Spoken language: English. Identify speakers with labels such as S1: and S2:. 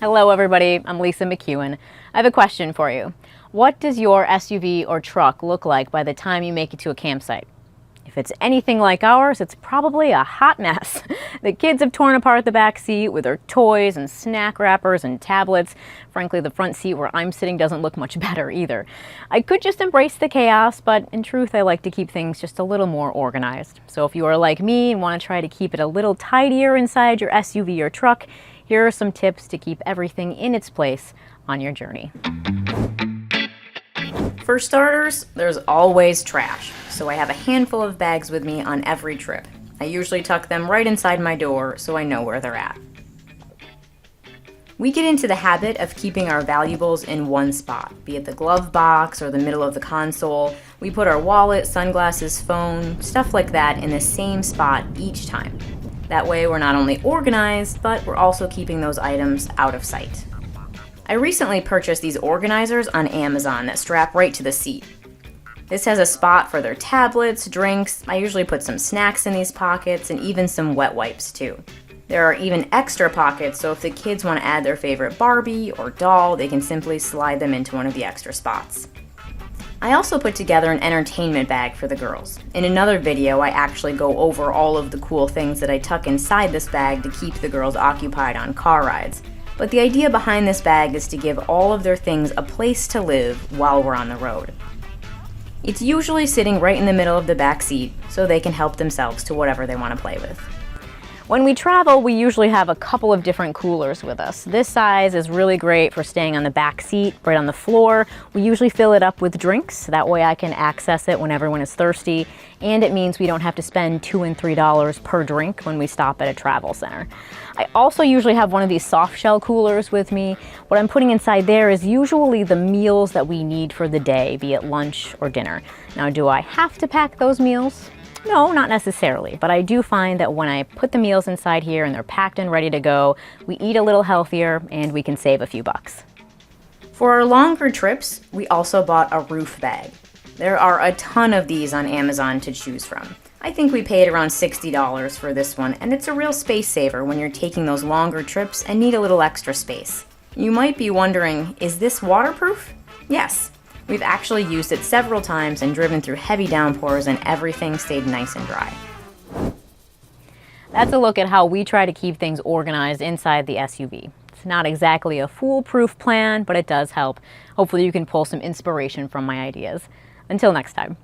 S1: Hello everybody, I'm Lisa McEwen. I have a question for you. What does your SUV or truck look like by the time you make it to a campsite? If it's anything like ours, it's probably a hot mess. The kids have torn apart the back seat with their toys and snack wrappers and tablets. Frankly, the front seat where I'm sitting doesn't look much better either. I could just embrace the chaos, but in truth, I like to keep things just a little more organized. So if you are like me and want to try to keep it a little tidier inside your SUV or truck, here are some tips to keep everything in its place on your journey. For starters, there's always trash, so I have a handful of bags with me on every trip. I usually tuck them right inside my door so I know where they're at. We get into the habit of keeping our valuables in one spot, be it the glove box or the middle of the console. We put our wallet, sunglasses, phone, stuff like that in the same spot each time. That way we're not only organized, but we're also keeping those items out of sight. I recently purchased these organizers on Amazon that strap right to the seat. This has a spot for their tablets, drinks. I usually put some snacks in these pockets and even some wet wipes too. There are even extra pockets, so if the kids want to add their favorite Barbie or doll, they can simply slide them into one of the extra spots. I also put together an entertainment bag for the girls. In another video, I actually go over all of the cool things that I tuck inside this bag to keep the girls occupied on car rides. But the idea behind this bag is to give all of their things a place to live while we're on the road. It's usually sitting right in the middle of the back seat, so they can help themselves to whatever they want to play with. When we travel, we usually have a couple of different coolers with us. This size is really great for staying on the back seat, right on the floor. We usually fill it up with drinks. That way I can access it when everyone is thirsty. And it means we don't have to spend $2 and $3 per drink when we stop at a travel center. I also usually have one of these soft shell coolers with me. What I'm putting inside there is usually the meals that we need for the day, be it lunch or dinner. Now, do I have to pack those meals? No, not necessarily, but I do find that when I put the meals inside here and they're packed and ready to go, we eat a little healthier and we can save a few bucks. For our longer trips, we also bought a roof bag. There are a ton of these on Amazon to choose from. I think we paid around $60 for this one, and it's a real space saver when you're taking those longer trips and need a little extra space. You might be wondering, is this waterproof? Yes. We've actually used it several times and driven through heavy downpours, and everything stayed nice and dry. That's a look at how we try to keep things organized inside the SUV. It's not exactly a foolproof plan, but it does help. Hopefully you can pull some inspiration from my ideas. Until next time.